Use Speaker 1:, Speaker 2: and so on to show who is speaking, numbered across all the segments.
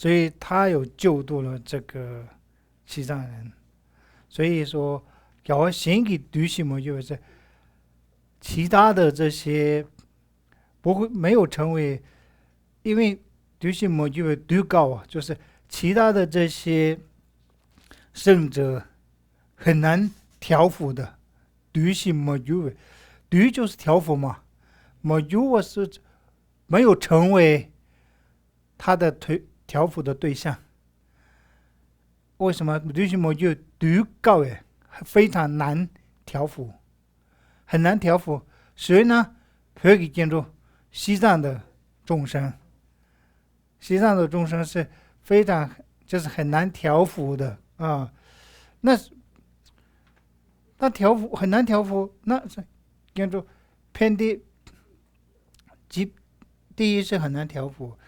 Speaker 1: 所以他有救度了这个西藏人。所以说，要先给对什么就是其他的这些不会没有成为，因为对什么就是对高啊，就是其他的这些圣者很难调伏的。对什么就是对就是调伏嘛，没有是没有成为他的调伏的对象。为什么对什么就对高诶，非常难调伏，很难调伏。谁呢？可以见住西藏的众生，西藏的众生是非常就是很难调伏的啊。那调伏很难调伏，那是见住偏地，第一是很难调伏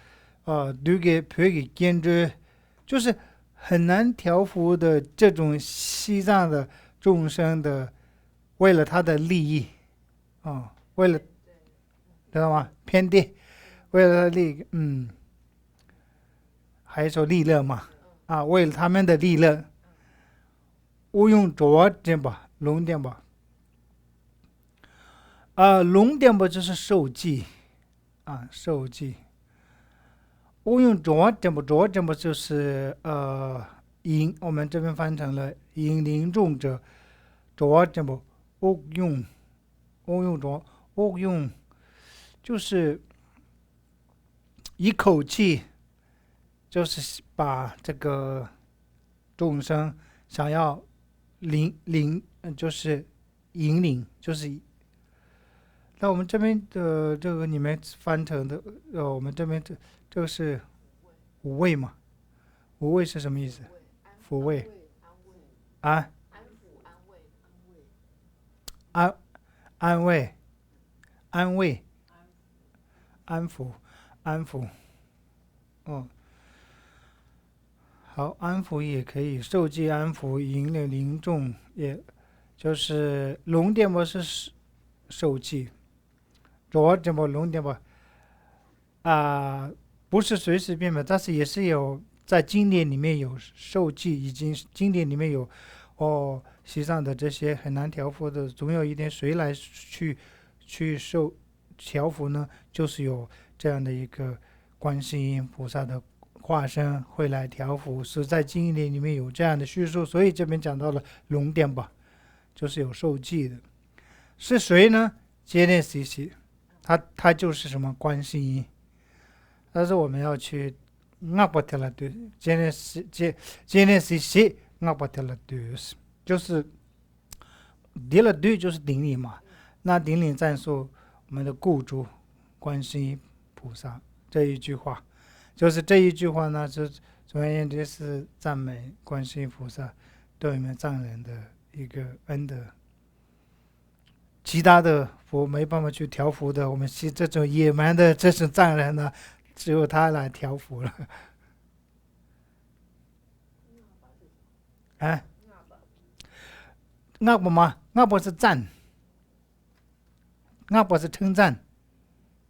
Speaker 1: 对给可以见住就是很难调伏的这种西藏的众生的，为了他的利益为了知道吗？偏地为了他的利益，还说利乐嘛为了他们的利乐，误用着点吧，龙点吧龙点吧就是受记受记。误用着点吧就是我们这边翻成了引领众者着点吧，误用误用就是一口气，就是把这个众生想要就是引领，就是那我们这边的这个你们翻成的我们这边这个是无畏嘛？无畏是什么意思？抚慰安安安慰安慰安抚安抚好，安抚也可以，受记安抚引领灵众，也就是龙点波是受记，着点波龙点波不是随随便便，但是也是有在经典里面有受记，已经经典里面有西藏的这些很难调伏的，总有一天谁来去受调伏呢？就是有这样的一个观世音菩萨的化身会来调伏，是在经典里面有这样的叙述，所以这边讲到了龙殿吧，就是有受记的，是谁呢？接念西西，他就是什么观世音。但是我们要去阿巴特拉对，接念西西阿巴特拉对，就是迪了对就是顶礼嘛，那顶礼赞颂我们的雇主观世音菩萨这一句话，就是这一句话呢，是总而言之是赞美观世音菩萨对我们藏人的一个恩德。其他的佛没办法去调伏的，我们这种野蛮的这种藏人呢，只有他来调伏了。阿伯吗？阿伯是赞，阿伯是称赞，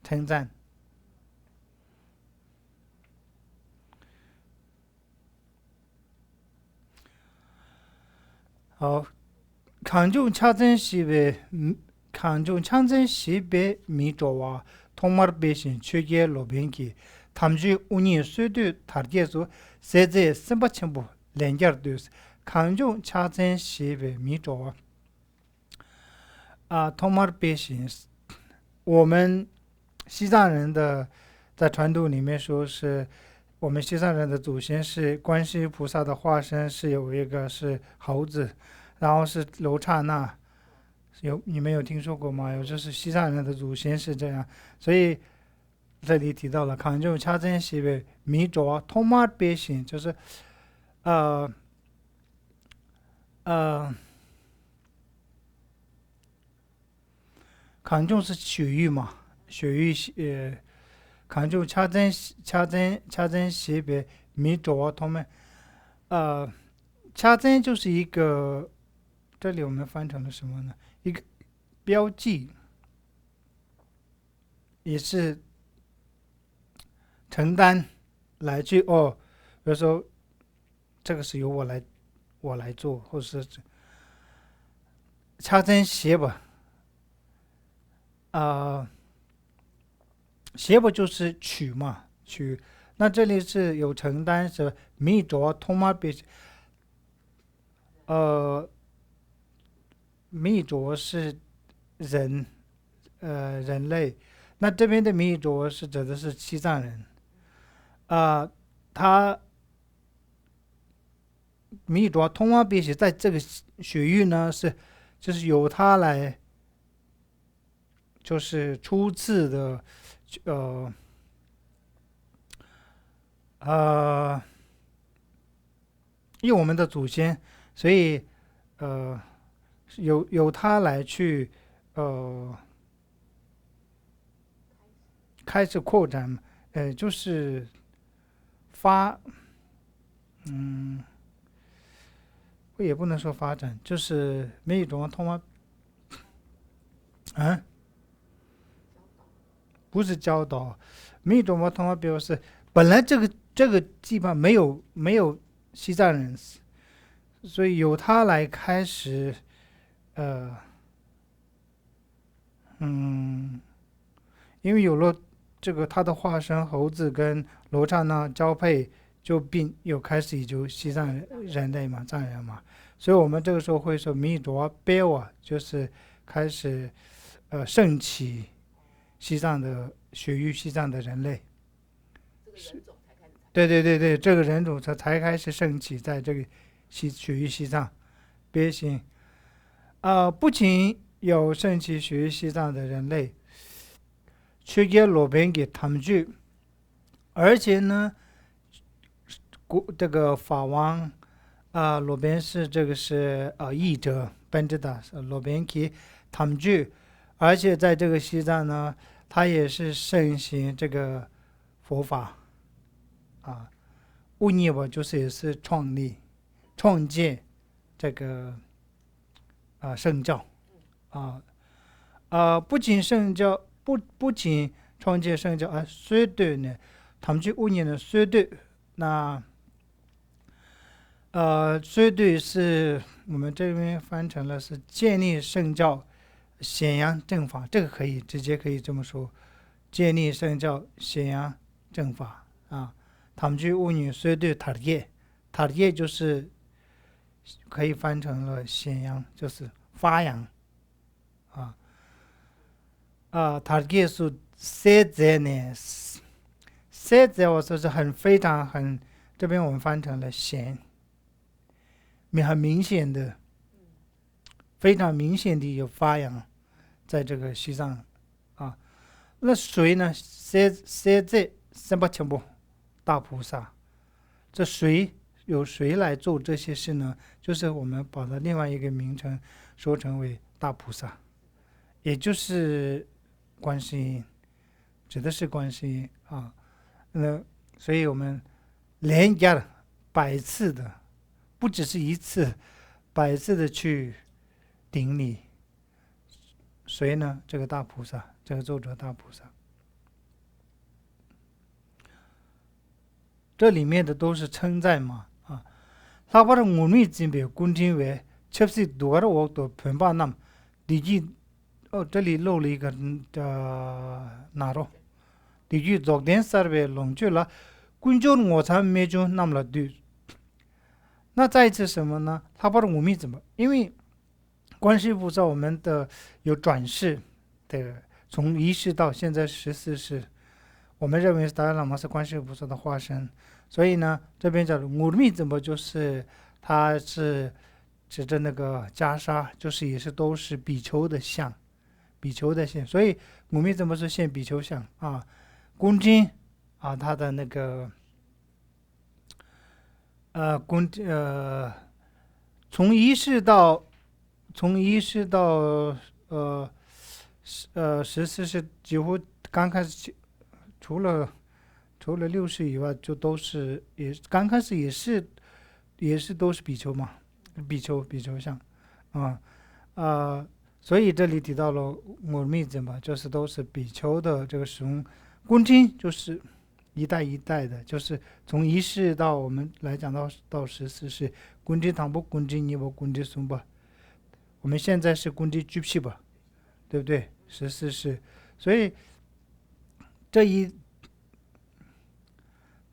Speaker 1: 称赞。好，康中恰真西北，康中恰真西北米着哇，通马百姓却给路边去，他们就5年随队他接触，现在300千步连家都是康中恰真西北米着哇通马百姓，我们西藏人的在传统里面说是。我们西藏人的祖先是观世音菩萨的化身，是有一个是猴子，然后是楼刹那，你们有听说过吗？就是西藏人的祖先是这样，所以这里提到了康州恰真西北米卓通马百姓，就是康州是雪域嘛，雪域康州恰真西北米卓他们恰真就是一个，这里我们翻成了什么呢？一个标记，也是承担来去比如说这个是由我来做，或者是차전写吧，写吧就是取嘛，取。那这里是有承担是米着通马别，米着是人，人类。那这边的米着是指的是西藏人，他米着通马别是在这个血域呢就是由他来，就是初次的，呃呃，因为我们的祖先，所以呃由他来去呃开始扩展，就是发，嗯，我也不能说发展，就是没一种通话，啊，不是教导，没一种通话表示本来这个地方没有西藏人，所以由他来开始，呃，嗯，因为有了这个他的化身猴子跟罗刹那交配，并又开始有西藏人类嘛，藏人嘛，所以我们这个时候会说弥陀贝瓦，就是开始盛起西藏的血域，西藏的人类，对对对对，这个人种才开始盛起在这个血域西藏，别行不仅有盛起血域西藏的人类，去给罗宾给他们去，而且呢。这个法王罗宾是这个是译者本质的罗宾给他们去，而且在这个西藏呢，他也是盛行这个佛法乌尼瓦就是也是创建这个圣教不仅圣教不仅创建圣教随对呢，他们去乌尼呢随对那。绝对是我们这边翻成了是建立圣教，显扬正法，这个直接可以这么说，建立圣教，显扬正法他们去巫女绝对塔耶就是可以翻成了显扬，就是发扬塔耶是现在呢，现在我说是非常这边我们翻成了显。很明显的，非常明显的有发扬，在这个西藏那谁呢？现在三八千部大菩萨，这由谁来做这些事呢？就是我们把它另外一个名称说成为大菩萨，也就是观世音，指的是观世音那所以我们连加了100次的。不只是一次100次的去顶礼谁呢？这个大菩萨，这个作者大菩萨，这里面的都是称赞嘛他把我们这边公听为确实多了我都偏把那么第几这里漏了一个哪着第几昨天三位龙去了公就我才没就那么了对那再一次什么呢？他把我们怎么？因为观世菩萨我们的有转世的，从1世到现在14世，我们认为达赖喇嘛是观世菩萨的化身，所以呢，这边叫我们怎么就是他是指着那个袈裟，就是也是都是比丘的像，所以我们怎么是现比丘像公斤他的那个。从1世到14世，几乎刚开始除了6世以外，就都是刚开始也是都是比丘嘛，比丘像所以这里提到了我密子嘛，就是都是比丘的这个使用公斤，就是一代一代的，就是从一世到我们来讲到14世，군지 당부 군지 니보 군지松吧，我们现在是군지 gypsy吧，对不对？14世，所以这一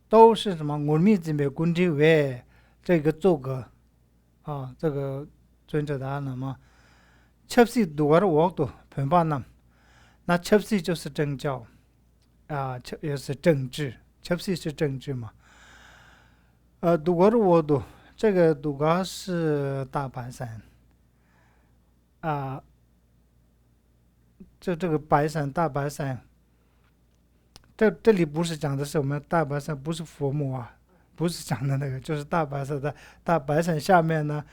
Speaker 1: 都是什么？我们这边군지为这个奏歌啊，这个尊者答案了吗？첩시 누가를 워도 변반남，那첩시就是政教啊，也是政治，첩시是政治嘛。누가를 워도这个누가是大白伞啊，这个白伞大白伞，这里不是讲的是我们大白伞，不是佛母啊，不是讲的那个，就是大白伞的大白伞下面呢，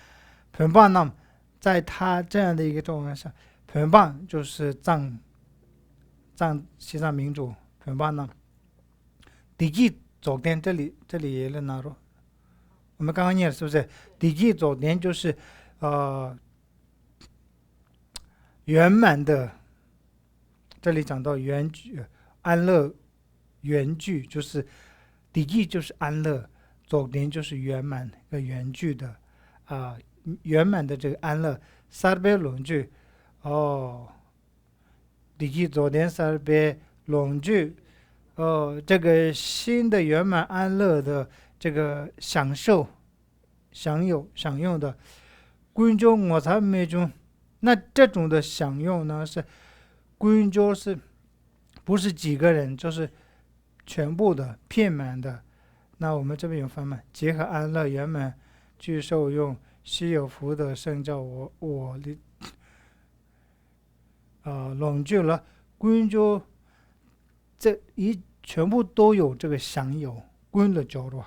Speaker 1: 변반남在他这样的一个状态下，변반就是西藏民主변반남，第昨天这里也能拿入，我们刚刚念了是不是？第昨天就是圆满的，这里讲到圆具安乐圆具，就是第就是安乐，昨天就是圆满一个圆具的圆满的这个安乐，萨尔贝龙具第昨天萨尔贝龙具这个新的圆满安乐的这个享用的观众我才没中，那这种的享用呢是观众是不是几个人，就是全部的遍满的。那我们这边有翻译，结合安乐圆满具受用稀有福的圣教我的拢具了观众这一全部都有这个享有观的角度，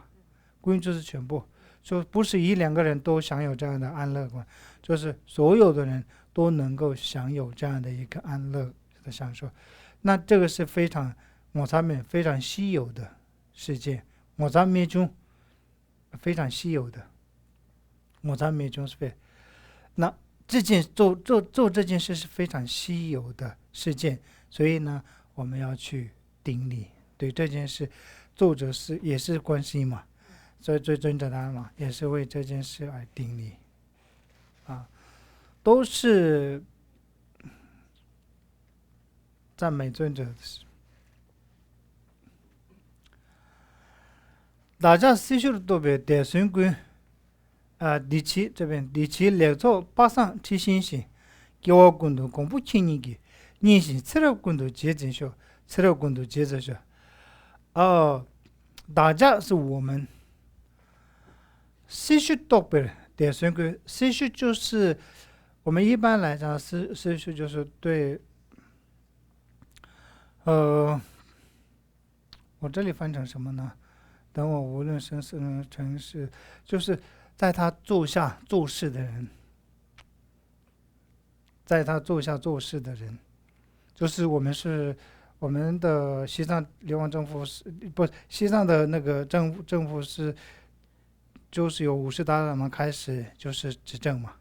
Speaker 1: 观就是全部，就不是一两个人都享有这样的安乐观，就是所有的人都能够享有这样的一个安乐的享受。那这个是非常我咱们非常稀有的事件，我咱们中非常稀有的，我咱们中是非那这件做这件事是非常稀有的事件，所以呢，我们要去顶礼，对这件事，作者是也是关心嘛，所以最尊者他嘛，也是为这件事而顶礼，都是赞美尊者的事。大家思修都被带孙归第七这边第七来做八上提醒性，给我滚度公布清你给念心吃了滚度接着说，吃了滚度接着说，大家是我们思修都被带孙归，思修就是我们一般来讲思修就是对，我这里翻成什么呢？等我无论生死成事，就是在他座下做事的人，在他座下做事的人，就是我们的西藏流亡政府是不西藏的那个政府是，就是由50达赖嘛开始就是执政嘛，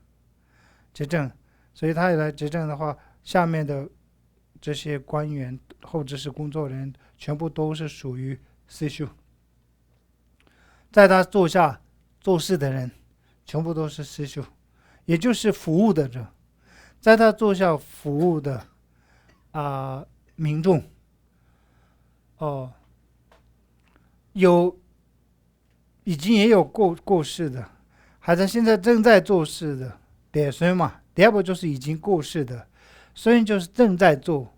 Speaker 1: 执政，所以他来执政的话，下面的这些官员或者是工作人员全部都是属于思修。在他座下做事的人全部都是思修，也就是服务的人，在他座下服务的民众已经也有过世的，还在现在正在做事的带孙嘛，第不就是已经过世的，孙就是正在做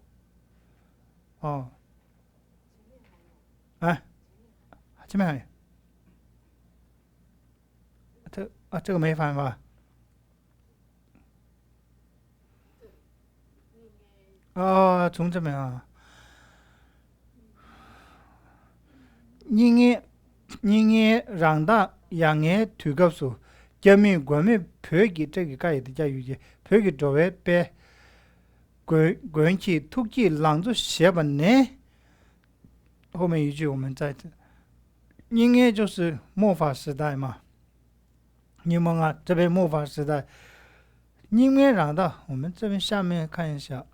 Speaker 1: 前面还有这个没翻吧？从这边人让大养眼推告诉，革命国民표기这个该的加语句，표기周围被关起突击拦住写本呢。后面一句我们在这，应该就是末法时代嘛。你们这边末法时代，应该让到我们这边下面看一下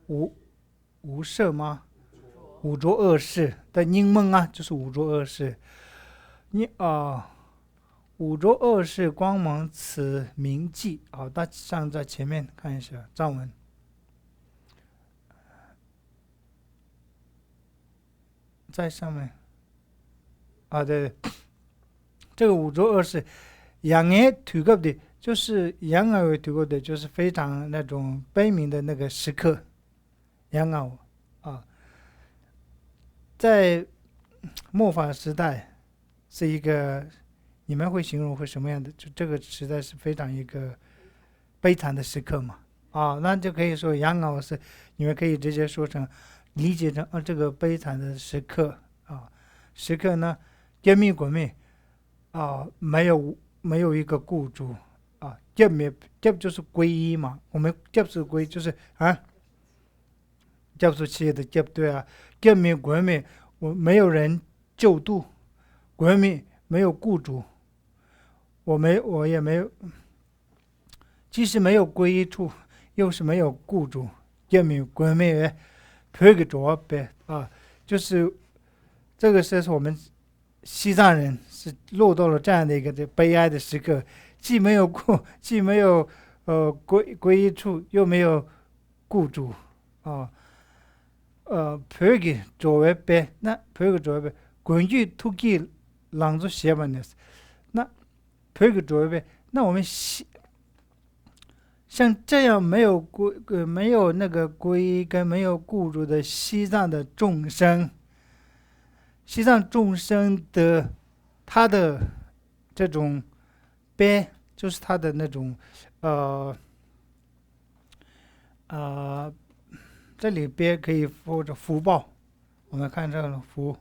Speaker 1: 无赦吗？五浊恶世的宁梦啊，就是五浊恶世。五浊恶世光芒此名记。好，大家在前面看一下藏文。在上面对，这个五浊恶世，仰眼土个的，就是仰耳土个的，就是非常那种悲悯的那个时刻，仰耳在末法时代是一个，你们会形容会什么样的？就这个时代是非常一个悲惨的时刻嘛？那就可以说仰耳是，你们可以直接说成理解成这个悲惨的时刻时刻呢，揭秘国灭没有一个雇主揭就是皈依嘛，我们揭是皈就是揭是企业的揭，对啊，揭秘国灭，我没有人救度，国灭没有雇主，我也没有，即使没有皈依处，又是没有雇主，揭秘国灭推给着呗就是这个是我们西藏人是落到了这样的一个悲哀的时刻，既没有皈依处，又没有雇主推给着呗，那推给着呗，根据突击朗读写本的，那推给着呗，那我们像这样没有那个皈依跟没有雇主的西藏的众生，西藏众生的他的这种悲，就是他的那种这里边可以或者福报，我们看这个福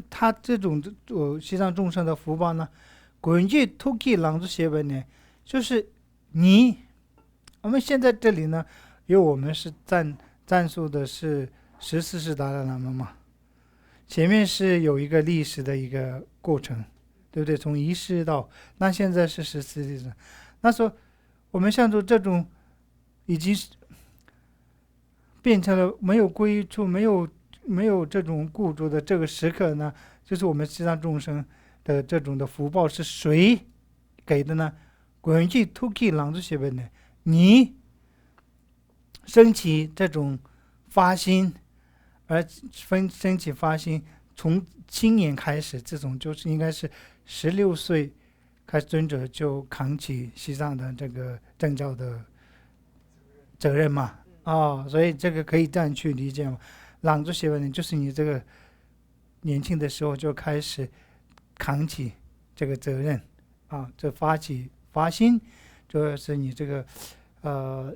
Speaker 1: 他这种西藏众生的福报呢，根据突击朗读写本呢，就是我们现在这里呢，因为我们是赞数的是14世达赖喇嘛嘛，前面是有一个历史的一个过程，对不对？从1世到那现在是14世，那时候我们像这种已经变成了没有皈依处，没有这种雇主的这个时刻呢，就是我们西藏众生的这种的福报是谁给的呢？根据突击朗读写本的，你升起这种发心，而升起发心，从青年开始，这种就是应该是16岁开始，尊者就扛起西藏的这个政教的责任嘛所以这个可以这样去理解嘛。朗读写本的就是你这个年轻的时候就开始扛起这个责任这发心，就是你这个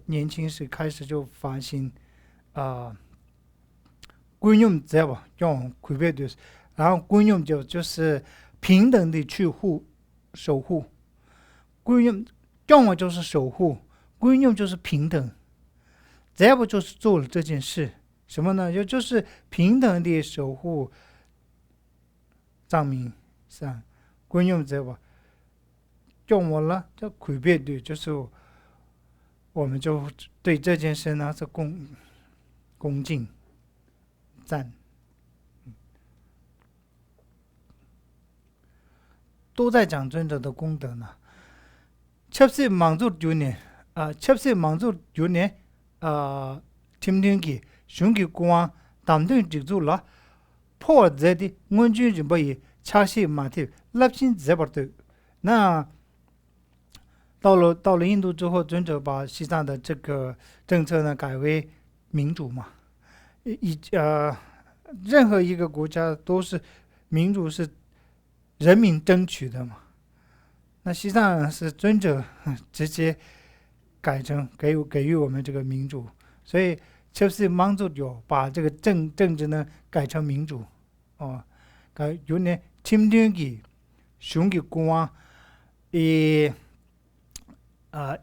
Speaker 1: 年轻时开始就发心归用在吧，用魁别的，然后归用就是平等的去守护，归用用我就是守护，归用就是平等，在不就是做了这件事什么呢？就是平等的守护藏民上，归用在吧。用我了，这魁别的，就是我们就对这件事呢是恭敬赞，都在讲尊者的功德呢。첩시 망조 주네 첩시 망조 주네 팀딩기 슝기 공항 담등 직주라 포제디 문준지 뭐이 차시 마티 랍신 제버트那到了印度之后，尊者把西藏的这个政策呢改为民主嘛。任何一个国家都是民主，是人民争取的嘛。那西藏是尊者直接改成给予我们这个民主，所以就是帮助有把这个政治呢改成民主改有呢听听的熊的光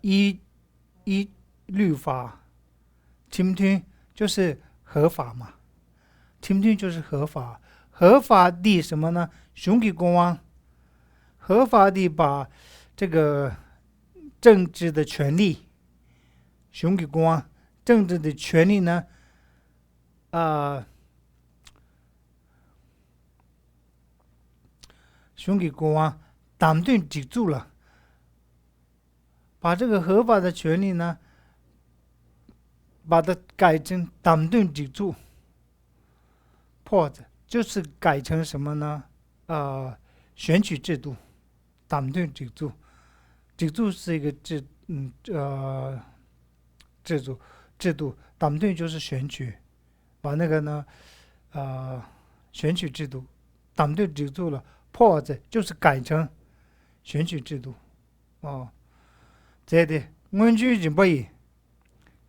Speaker 1: 依律法，听听就是合法嘛，听听就是合法的什么呢？熊的光合法的把这个政治的权利，熊给公政治的权利呢选举国王党对抵住了，把这个合法的权利呢，把它改成党对抵住，或者就是改成什么呢？选举制度，党对抵住，抵住是一个制度，党对就是选举，把那个呢，选举制度，党对抵住了，或者就是改成选举制度，这的根据日本以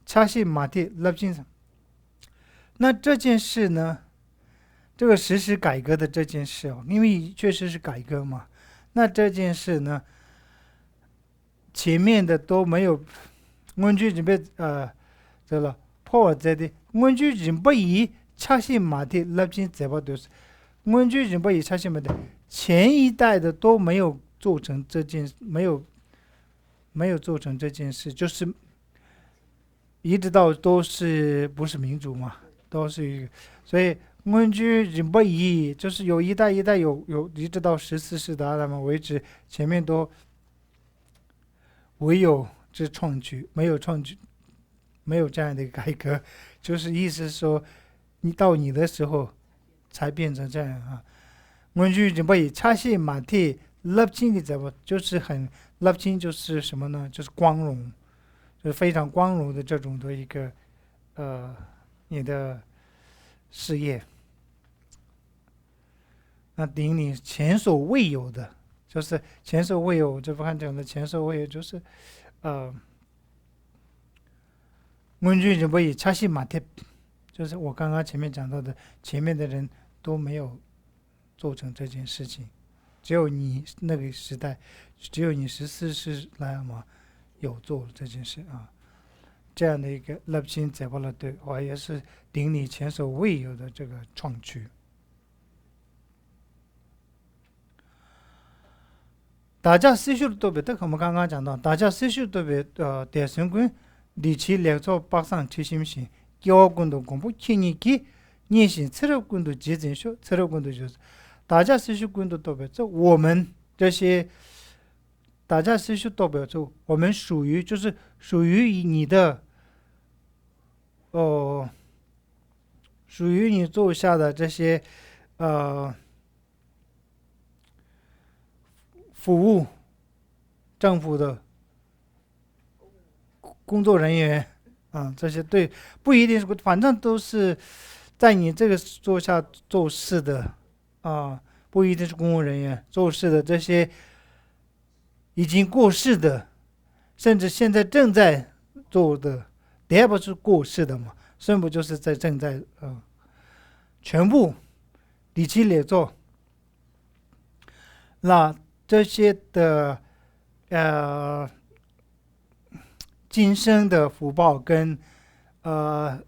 Speaker 1: 查西马蒂立金上，那这件事呢，这个实施改革的这件事因为确实是改革嘛，那这件事呢，前面的都没有根据日本这了破这的根据日本以查西马蒂立金这把都是根据日本以查西马蒂前一代的都没有做成这件没有做成这件事，就是一直到都是不是民主嘛，都是一个，所以根据日本以就是有一代一代有一直到14世的阿拉曼为止，前面都唯有这创举，没有创举，没有这样的改革，就是意思说你到你的时候才变成这样啊。根据日本以查西马蒂立金的怎么就是很立金就是什么呢？就是光荣，就是非常光荣的这种的一个你的事业，那顶你前所未有的，就是前所未有，这不看讲的前所未有就是根据日本以查西马蒂，就是我刚刚前面讲到的，前面的人都没有做成这件事情，只有你那个时代，只有你14世来嘛有做这件事啊，这样的一个立金在不了对，我也是顶你前所未有的这个创举。大家思想都别，这我们刚刚讲到，大家思想都别대선군 리치 렉조 박상 최심시 교군도 공부 키니기 니신 체력군도 지진쇼 체력군도就是大家思想군도都别，这我们这些大家思想都别，就我们属于就是属于你的属于你做下的这些服务政府的工作人员这些对，不一定是，反正都是在你这个做下做事的不一定是公务人员，做事的这些已经过世的，甚至现在正在做的，也不是过世的嘛，甚不就是在正在全部一起来做，那这些的今生的福报跟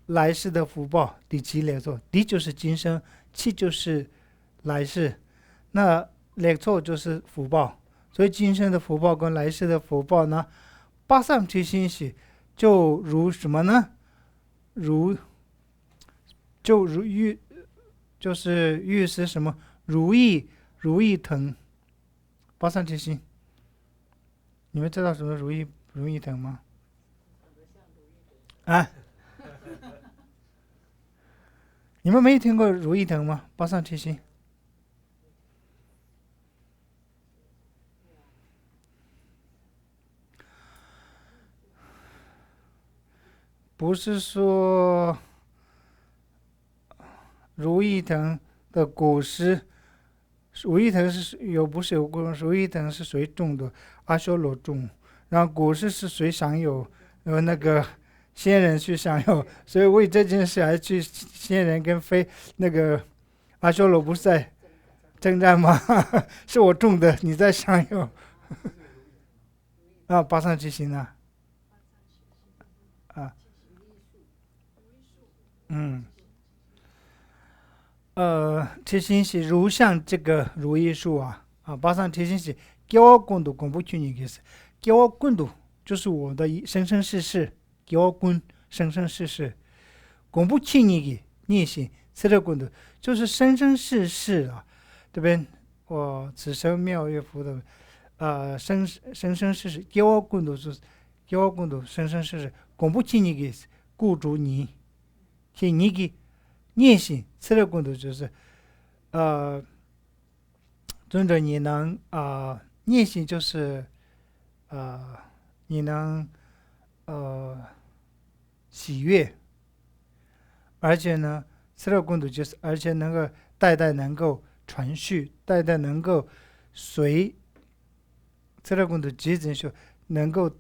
Speaker 1: 来世的福报第七来做，第就是今生，七就是来世，那来做就是福报，所以今生的福报跟来世的福报呢，八上提心喜就如什么呢？就如玉，就是玉是什么？如意藤，八上提心。你们知道什么如意藤吗？你们没听过如意藤吗？八上提心。不是说如意藤的果实，如意藤是不是有果？如意藤是谁种的？阿修罗种，然后果实是谁享有？那个仙人去享有，所以为这件事还去仙人跟那个阿修罗不是在征战吗？是我种的，你在享有八上七星啊。提醒是如像这个如意树八上提醒是教滚度公布去你意思，教滚度就是我的生生世世，教滚生生世世，公布去你的逆行，吃了滚度就是生生世世对不对？我此生妙乐佛的生生世世给我共度是给我共度生生世世公布起你给雇主你给你给念心，此类共度就是尊者你能念心就是你能喜悦，而且呢，此类共度就是而且能够代代能够传续，代代能够随此类共度即真修能够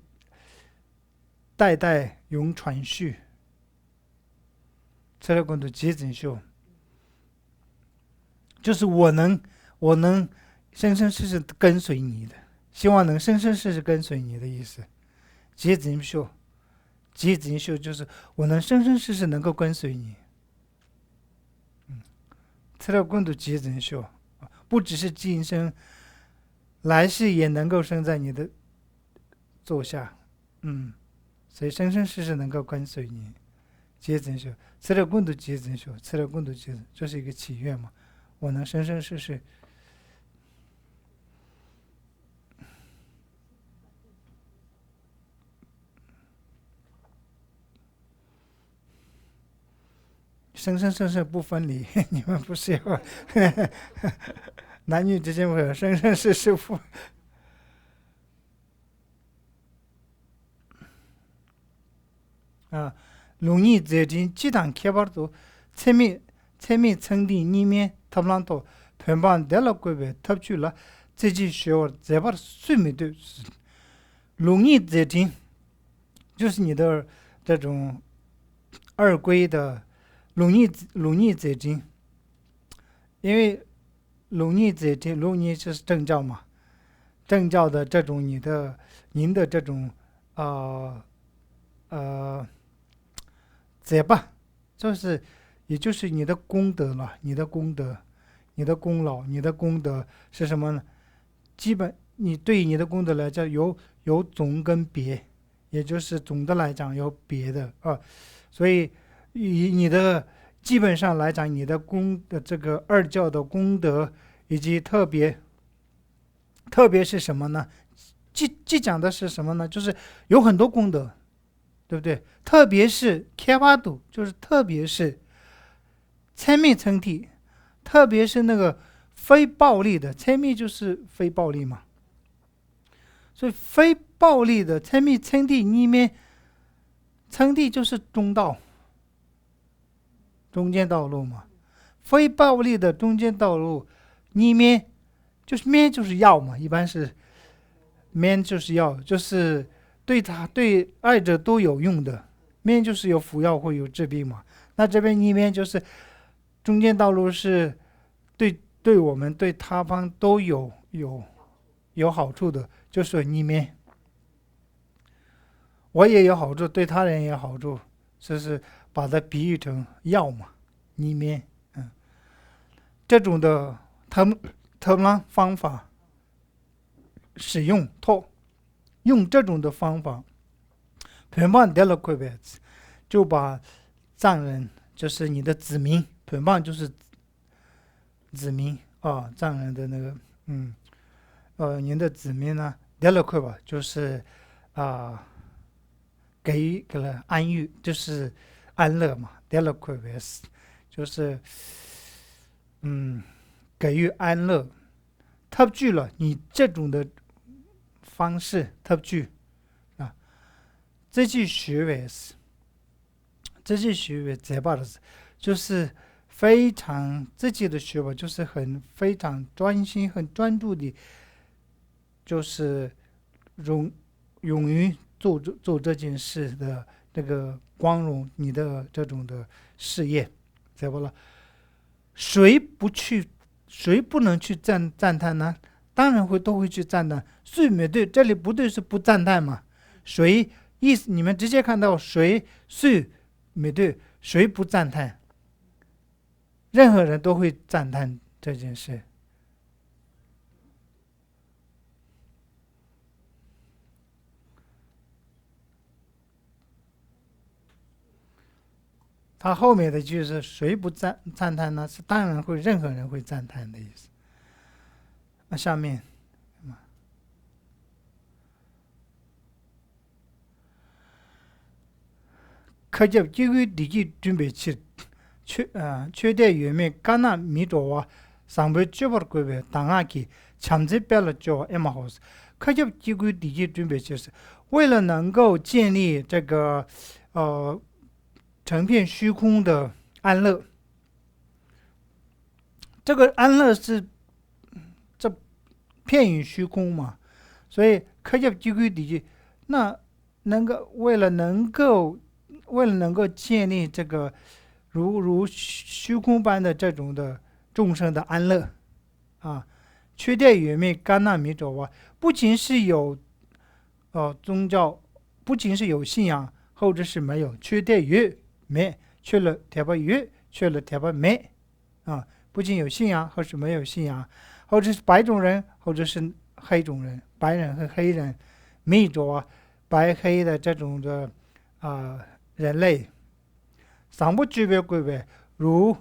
Speaker 1: 代代永传续，此类共度即真修就是我能生生世世跟随你的，希望能生生世世跟随你的意思。即真修，即真修就是我能生生世世能够跟随你。此类共度即真修，不只是今生，来世也能够生在你的座下，所以生生世世能够跟随你。即真修，此类共度即真修，此类共度即真，这是一个祈愿嘛？我能生生世世。生生世世不分离，你们不是要男女之间不是生生世世不容易接近鸡蛋开发度채미 청디 니메 탑란토 편반 델럭괴베 탑출라 제지 쇼 제바 수미도 容易接近就是你的这种二归的容易接近，因为容易接近容易就是正教嘛，正教的这种您的这种结吧，就是也就是你的功德了，你的功德，你的功劳，你的功德是什么呢？基本你对你的功德来讲有总跟别，也就是总的来讲有别的所以以你的基本上来讲，你的功的这个二教的功德以及特别是什么呢？既讲的是什么呢？就是有很多功德，对不对？特别是开发度，就是特别是参密称体，特别是那个非暴力的参密就是非暴力嘛，所以非暴力的参密称体里面，称体就是中道。中间道路嘛，非暴力的中间道路，里面就是面就是药嘛，一般是面就是药，就是对爱者都有用的，面就是有服药会有治病嘛。那这边里面就是中间道路是对我们对他方都有好处的，就是里面我也有好处，对他人也有好处，就是把它比喻成药嘛，里面，这种的他们方法使用用这种的方法，就把藏人就是你的子民，就是子民藏人的那个您的子民呢，就是给了安逸，就是安乐嘛，就是给予安乐，特具了你这种的方式，特具这句学为这把的就是非常自己的学法，就是非常专心、很专注的，就是勇于做这件事的这个光荣你的这种的事业，怎么了？谁不能去赞叹呢？当然都会去赞叹。谁没对？这里不对是不赞叹嘛？谁意思？你们直接看到谁没对，谁不赞叹？任何人都会赞叹这件事。他后面的句是谁不赞叹呢？是当然会，任何人会赞叹的意思。下面科技机构地基准备起최대 유명 가나 미도와 상부 접을 거에 당하기 참지별로 저 에마호스科技机构地基准备就是为了能够建立这个成片虚空的安乐，这个安乐是这片语虚空嘛，所以科技机构地基那为了能够建立这个如虚空般的这种的众生的安乐啊，缺点圆灭甘纳米者哇，不仅是有宗教，不仅是有信仰，或者是没有，缺点圆灭，缺了贴吧圆，缺了贴吧没啊，不仅有信仰，或是没有信仰，或者是白种人，或者是黑种人，白人和黑人，米者白黑的这种的人类。三不具备规备，如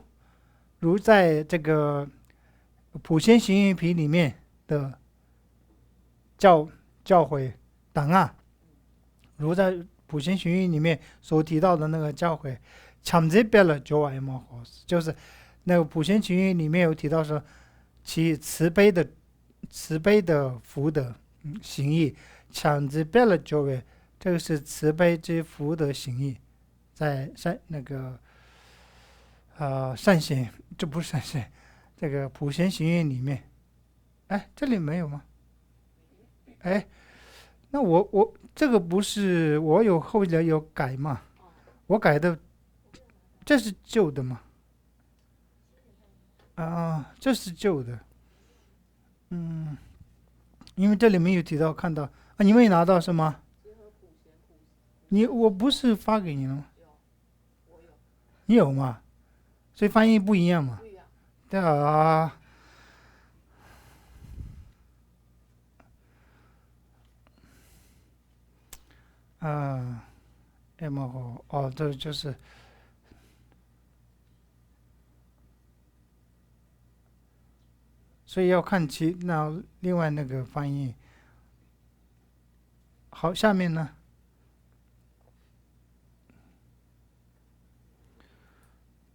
Speaker 1: 在这个普贤行愿品里面的教诲档案，如在普贤行愿里面所提到的那个教诲，强制别了就爱嘛，就是那个普贤行愿里面有提到说，其慈悲的福德行义，强制别了就爱，这个是慈悲之福德行义。在善显，这不是善显，这个普贤行愿里面，哎，这里没有吗？哎，那我这个不是我后来有改嘛？我改的，这是旧的嘛？这是旧的，因为这里没有提到看到你没拿到是吗？我不是发给你了吗？你有吗？所以翻译不一样嘛？对啊。这就是，所以要看那另外那个翻译。好，下面呢？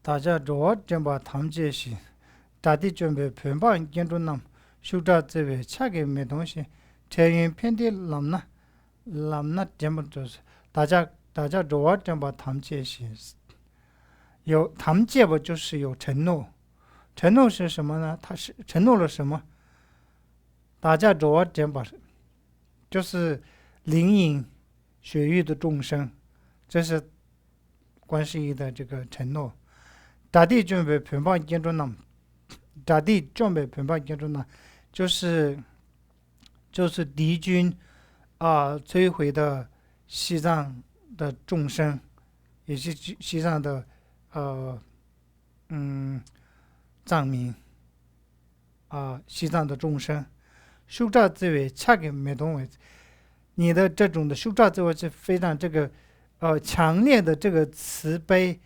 Speaker 1: 大家로 점바 탐제시 다디 점베 편반 견도남 슈다 제베 차게 메동시 태인 편디 람나 점버스大家로 점바 탐제시 有탐戒不就是有承诺，承诺是什么呢？他是承诺了什么？大家로 점바就是灵隐血域的众生，这是观世音的这个承诺。大地准备平方建筑呢？大地准备平方建筑呢？就是敌军摧毁的西藏的众生，也是西藏的藏民西藏的众生。修扎之位恰给没东位，你的这种的修扎之位是非常这个强烈的这个慈悲。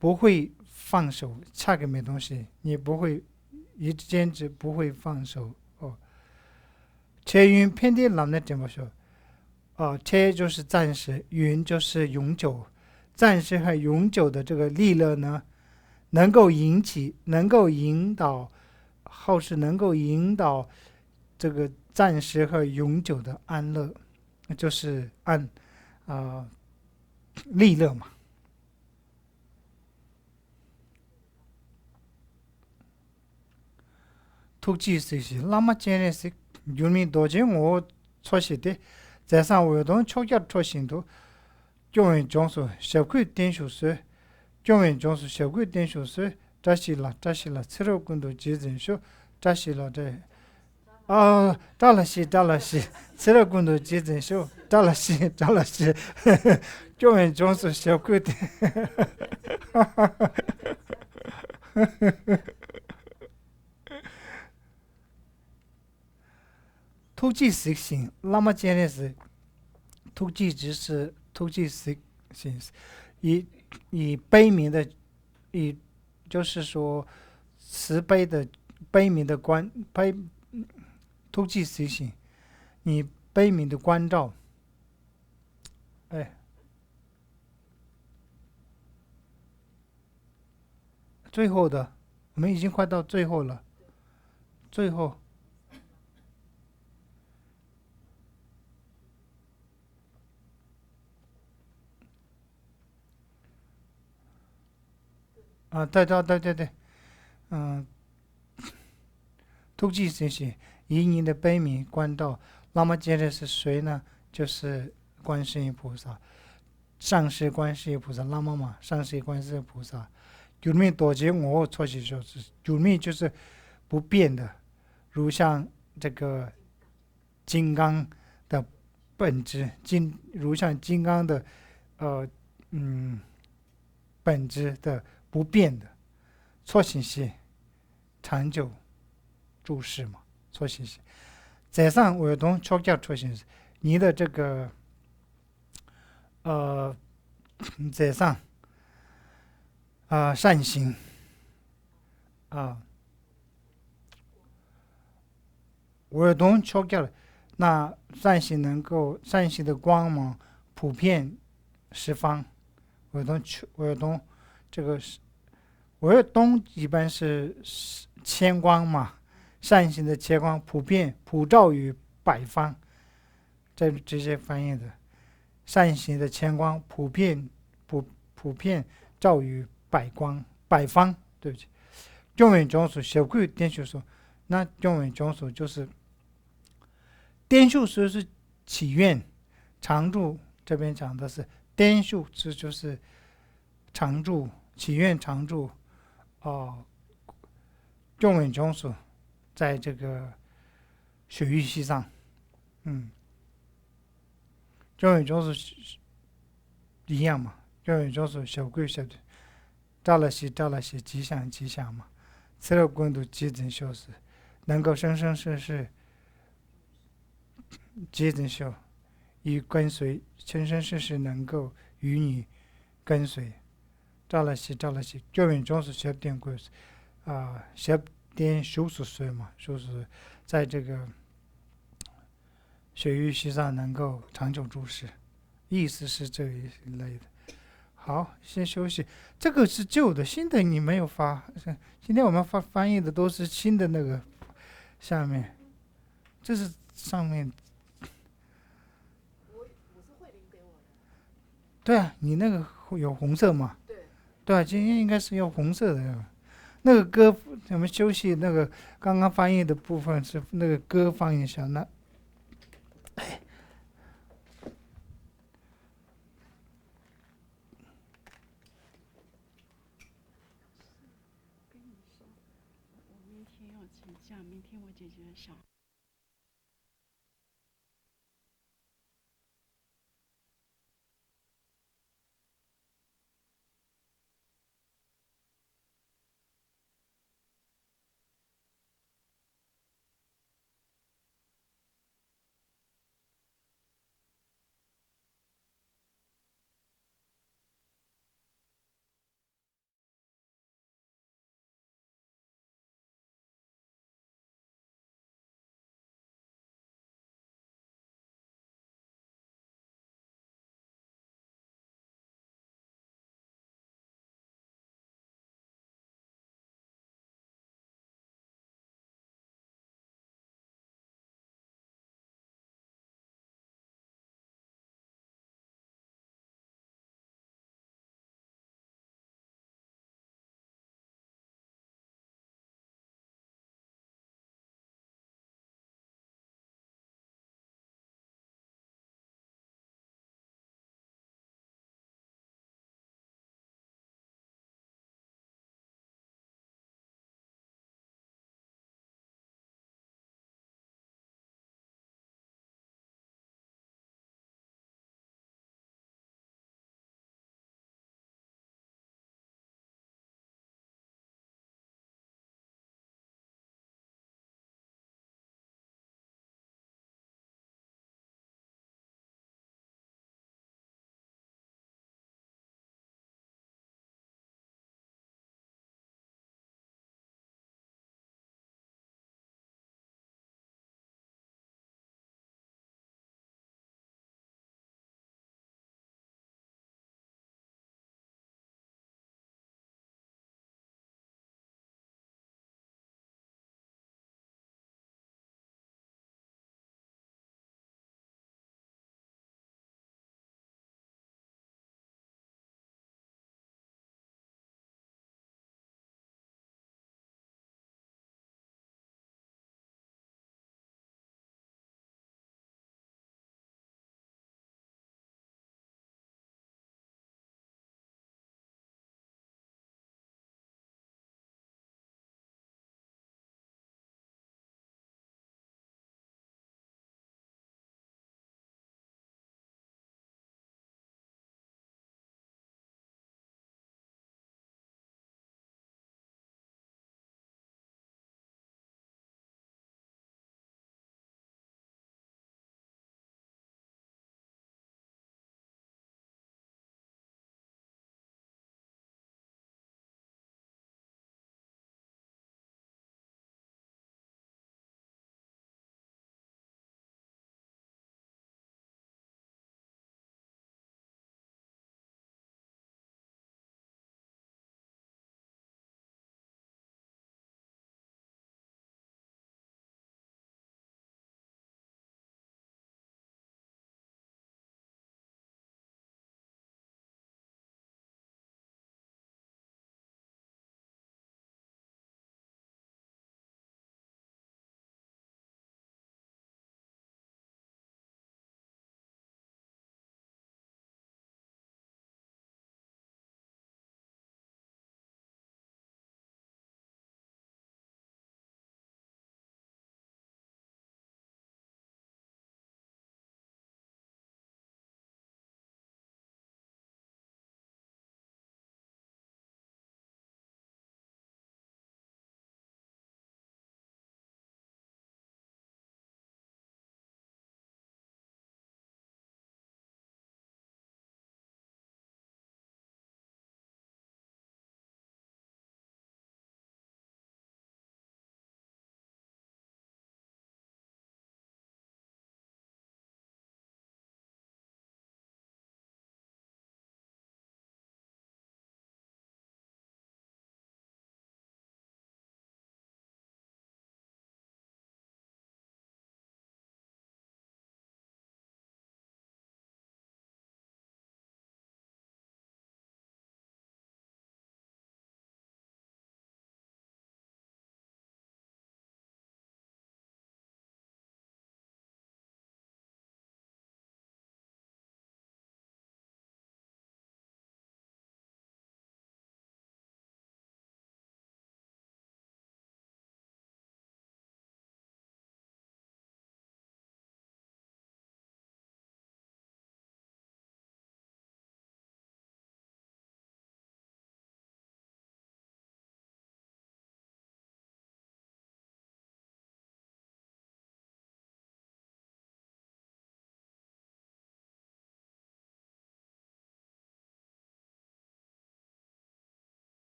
Speaker 1: 不会放手，恰给没东西，你不会一坚持不会放手切云偏地蓝的怎么说？切就是暂时，云就是永久，暂时和永久的这个利乐呢，能够引导，后世能够引导这个暂时和永久的安乐，就是利乐嘛。툭지스시 라마체네스 유미 도징오 초시데 재산 외동 초결 초신도 교원 정수 셔크 된쇼스 교원 정수 셔크 된쇼스 자시라 새로군도 지진쇼 자시라데 달라시 새로군도 지진쇼 달라시 교원 정수 셔크突击实行，那么简单是突击只是突击实行，以悲悯的，就是说慈悲的悲悯的突击随行，你悲悯的关照，哎，最后的，我们已经快到最后了，最后啊，对对对对对，嗯，突击随行，以你的悲悯关照。那么接着是谁呢？就是观世音菩萨，上师观世音菩萨，那么嘛，上师观世音菩萨。九命多劫我错起说是九命就是不变的，如像这个金刚的本质，如像金刚的呃嗯本质的不变的错信息长久注释嘛，错信息。在上我同超叫错信息，你的这个呃在上善行啊，我同超叫了，那善行的光芒普遍十方。我同这个是我东一般是千光嘛，善行的千光普照于百方，这直接翻译的善行的千光普普遍照于百方，对不起，中文中属小贵点数说，那中文中属就是点数说是祈愿常住，这边讲的是点数，这就是常住祈愿常住哦，中文中属在这个血域系上，嗯，中文中属一样嘛，中文中属小贵小的，照了些吉祥嘛，此乐光度即真修饰，能够生生世世即真修，与跟随，生生世世能够与你跟随，照了些，中文中属小点贵小点修饰水嘛，修饰在这个血域系上能够长久注视，意思是这一类的。好，先休息。这个是旧的，新的你没有发。今天我们翻译的都是新的那个下面，这是上面。对啊，你那个有红色嘛？对啊，今天应该是要红色的。那个歌，我们休息那个刚刚翻译的部分是那个歌放一下，那
Speaker 2: 我明天要请假，明天我姐姐小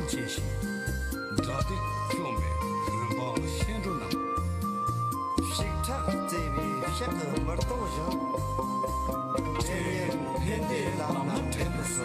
Speaker 3: 阶行，他的表妹人把显着呢。
Speaker 4: 식탁 대비 셰프 멀동이죠. 제일 팬들 남남 팬들서.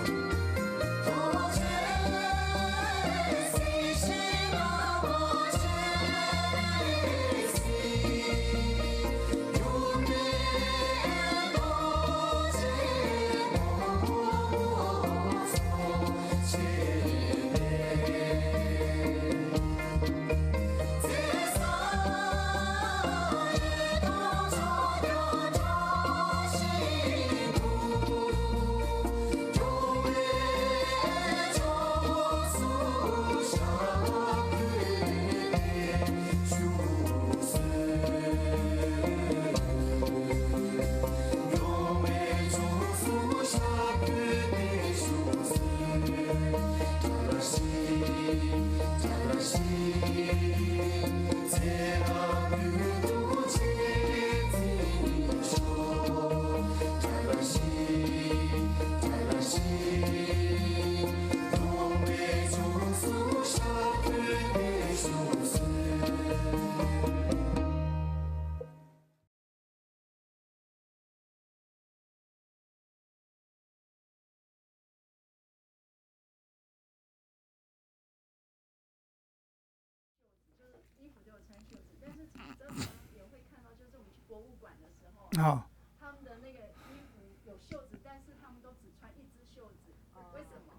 Speaker 1: 啊，
Speaker 2: 他们的那个衣服有袖子，但是他们都只穿一只袖子，为什么？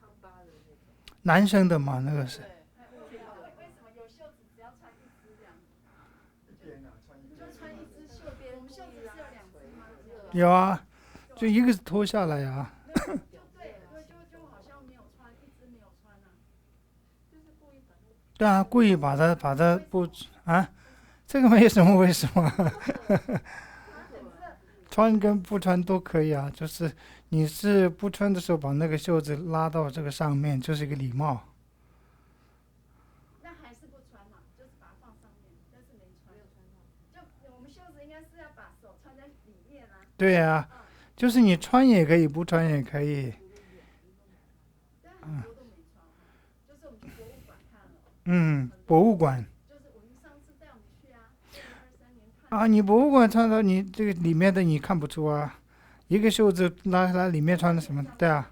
Speaker 2: 康巴的那种。
Speaker 1: 男生的嘛，那个是。
Speaker 2: 为什么有袖子只要穿一只这样？就穿一只袖子，我们袖子是有两只吗？
Speaker 1: 有啊，就一个是脱下来啊。
Speaker 2: 就对，就好像没有穿，一只没有穿啊，就是故意把它。
Speaker 1: 对啊，故意把它不啊，这个没什么为什么。穿跟不穿都可以啊，就是你是不穿的时候把那个袖子拉到这个上面，就是一个礼貌。
Speaker 2: 那还是不穿嘛，就是把它放上面，但是没穿。就我们袖子应该是要把手穿在里面啊。
Speaker 1: 对呀，就是你穿也可以，不穿也可以。
Speaker 2: 但很多都没穿，就是我们去博物馆看了。
Speaker 1: 博物馆。
Speaker 2: 就是我们上次带我们去啊，2023年看。
Speaker 1: 啊，你博物馆穿的，你这个里面的你看不出啊，一个袖子拉下来，里面穿的什么？对啊，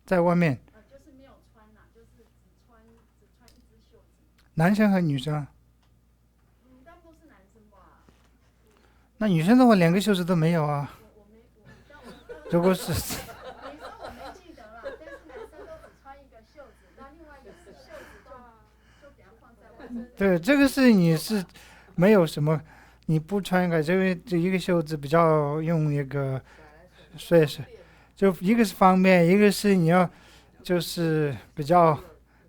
Speaker 1: 在外面。
Speaker 2: 就是没有穿啦，就是只穿一只袖子。
Speaker 1: 男生和女生？
Speaker 2: 但都是男生吧。
Speaker 1: 那女生的话，两个袖子都没有啊。如果是。
Speaker 2: 女生我没记得了，但是男生都只穿一个袖子，那另外一个是袖子就给它放在外面。
Speaker 1: 对，这个是你是没有什么，你不穿一个，因为这一个袖子比较用一个，所以是，就一个是方便，一个是你要就是比较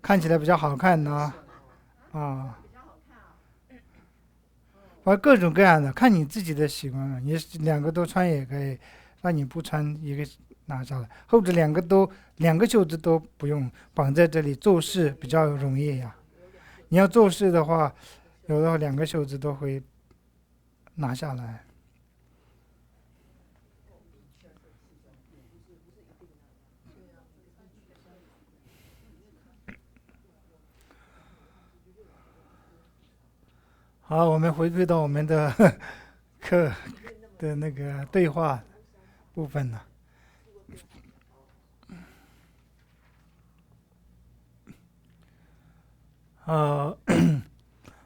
Speaker 1: 看起来比较好看呢，啊，反正各种各样的，看你自己的习惯了。你两个都穿也可以，那你不穿一个拿下来，或者两个袖子都不用绑在这里，做事比较容易呀。你要做事的话，有的话两个袖子都会拿下来。好，我们回归到我们的课的那个对话部分了。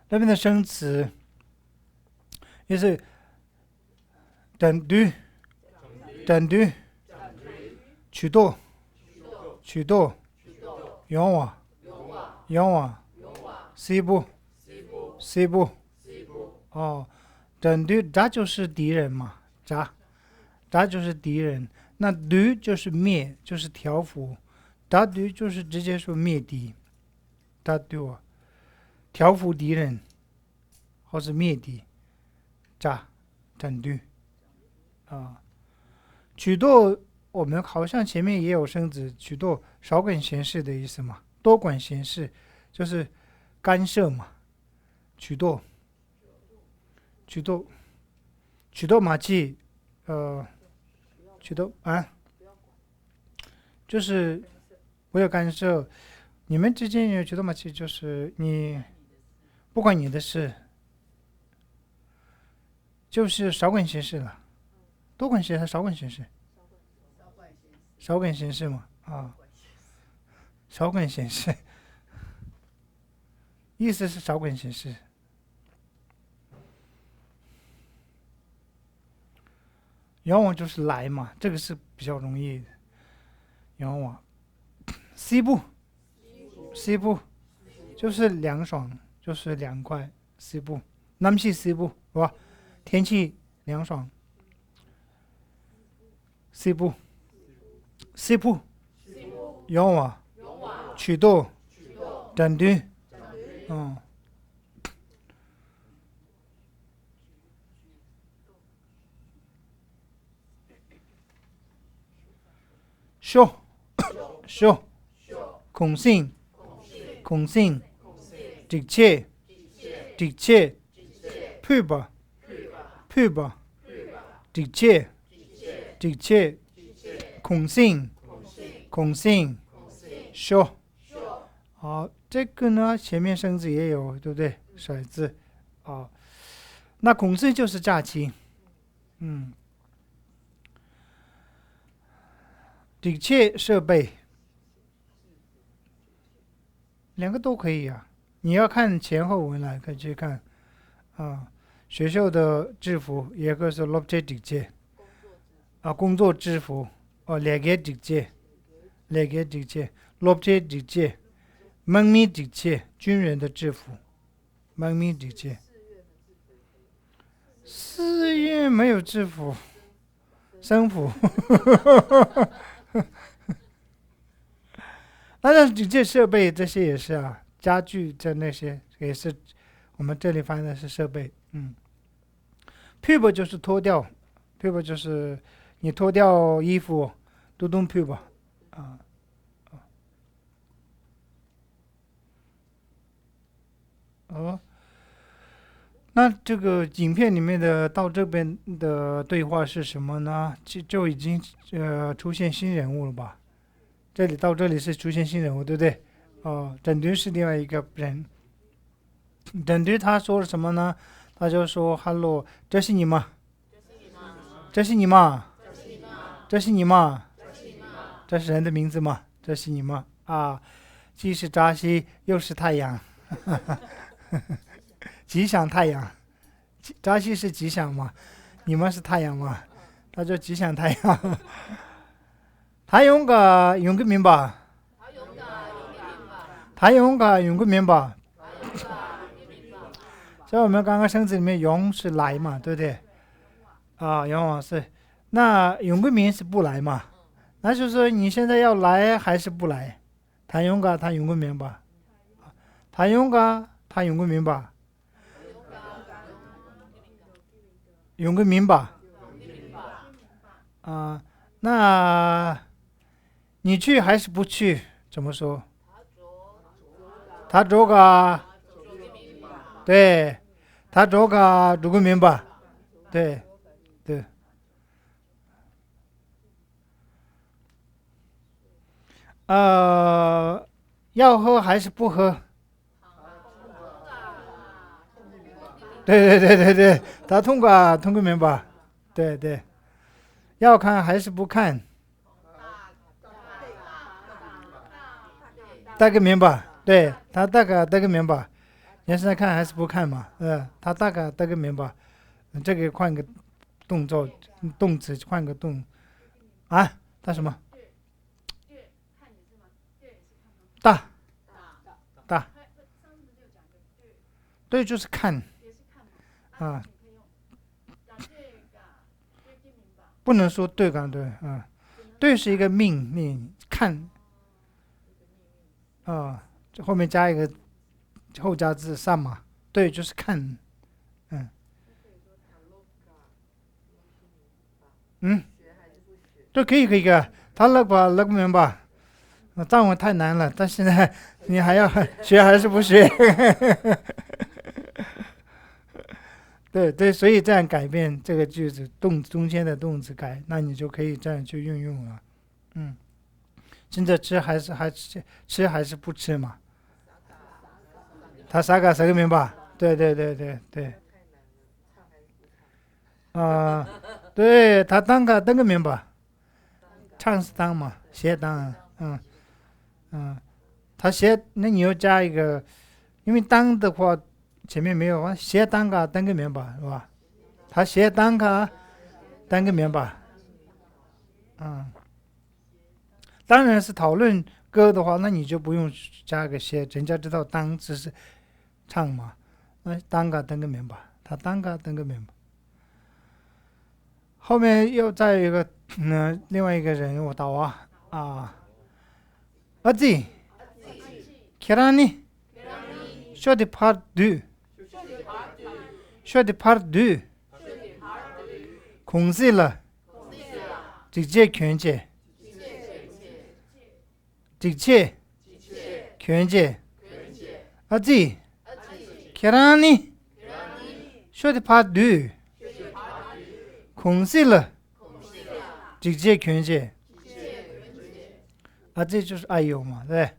Speaker 1: 那边的生词也是等于取多勇往西部哦，等于咱就是敌人嘛，咱就是敌人，那敌就是灭，就是调伏，咱敌就是直接说灭敌，咱对我调伏敌人或是灭敌，等于啊，取多我们好像前面也有生词，取多少管闲事的意思嘛，多管闲事就是干涉嘛，取多马气，取多啊，就是我有干涉。你们之间有觉得吗？其实就是你不关你的事，就是少管闲事了，多管闲事，少管闲事，少管闲事嘛，啊，少管闲事，意思是少管闲事。仰望就是来嘛，这个是比较容易的。仰望西部，西部就是凉爽，就是凉快。西部，南西西部是吧？天气凉爽。西部，西部，仰望，曲度，整顿，嗯。修，修，孔性，孔性，直切，直切，配吧，配吧，直切，直切，孔性，孔性，修。好，这个呢，前面生字也有，对不对？甩字，啊，那孔性就是假期，嗯。直切设备，两个都可以啊。你要看前后文来，可以去看啊。学校的制服，一个是 lobje 直接啊，工作制服哦，两个直接，两个直接 lobje 直接，蒙米直接，军人的制服，蒙米直接。寺院没有制服，生服。当然，这些设备这些也是啊，家具这那些也是，我们这里翻的是设备。pub 就是脱掉 ，pub 就是你脱掉衣服，都动 pub 啊。哦，那这个影片里面的到这边的对话是什么呢？就已经出现新人物了吧？这里到这里是出现新人物，对不对？哦，整队是另外一个人。整队他说了什么呢？他就说 ：“Hello， 这是你吗？这是你吗？这是你吗？这是人的名字吗？这是你吗？啊，既是扎西，又是太阳，吉祥太阳。扎西是吉祥嘛？你们是太阳嘛？他就吉祥太阳。他用个明吧？他用个明吧？在我们刚刚生字里面，用是来嘛，对不对？啊，用是，那用个明是不来嘛？那就是你现在要来还是不来？他用个明吧？他用个明吧？用个明吧？啊，那你去还是不去？怎么说？他这个，对，他这个如果明白，对，对。要喝还是不喝？对对对对对，他通过明白，对对。要看还是不看？大概明白，对他大概明白。你现在看还是不看嘛？他大概明白。这个换个动作，动词换个动啊？他什么？大大，对，就是看啊，不能说对刚对啊，对是一个命令，看啊，后面加一个后加字上嘛，对，就是看，对，可以他那个明白。藏文太难了，但现在你还要学还是不学？对对，所以这样改变这个句子中间的动词改，那你就可以这样去运用了。现在吃还是不吃嘛？他啥个明白？对，对他当个明白，唱是当嘛，写当，他写那你要加一个，因为当的话前面没有，写当个明白是吧？他写当个明白，当然是讨论歌的话，那你就不用加个写，人家知道当只是唱嘛，当个明白，他当个明白。后面又再有一个，另外一个人物到阿弟，계란이 쇼디 파르두 공실라 직제 견제 아지 계란이 쇼디 파르두 공실라 직제 견제 아지 就是哎呦嘛，对。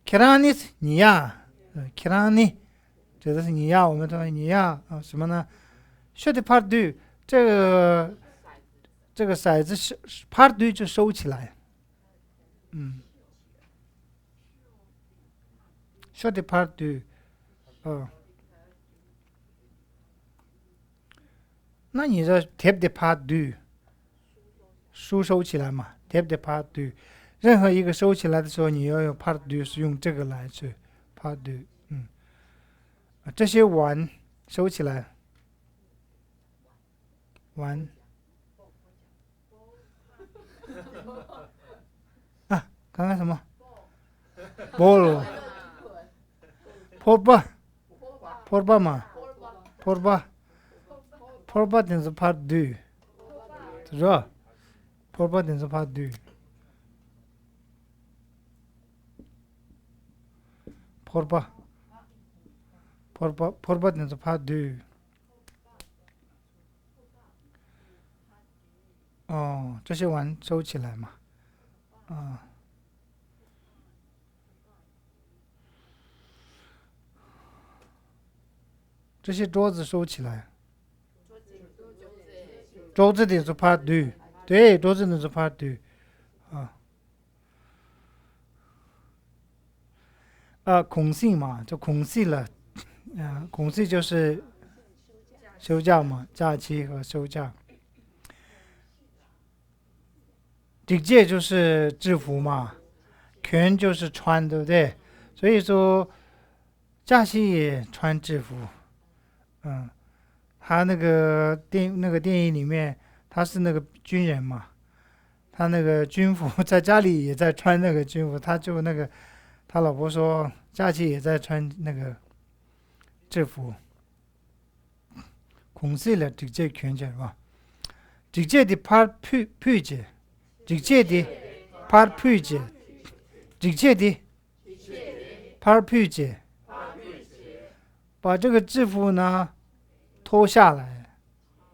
Speaker 1: 계란이你呀，계란이指的是你呀，我们说你呀什么呢？쇼디 파르두这个骰子是파르두就收起来，쇼디 파르두，那你这贴파르두书收起来嘛，贴파르두。任何一个收起来的时候，你要用 파르두是用这个来去 파르두，这些碗收起来，碗刚刚什么？볼 폴바嘛폴바等于 파르두，知道？ 폴바等于 파르두。 폴바等于 파르두。 这些碗收起来嘛，这些桌子收起来，桌子等于 파르두， 对，桌子等于 파르두， 공시嘛，就공시了，공시就是休假嘛，假期和休假。직제就是制服嘛，권就是穿，对不对？所以说假期也穿制服，他那个电影里面他是那个军人嘛，他那个军服在家里也在穿那个军服，他就那个他老婆说假期也在穿那个制服。공시了직제 권是吧？직제的파르푸제 직제的파르푸제 직제的파르푸제把这个制服呢脱下来，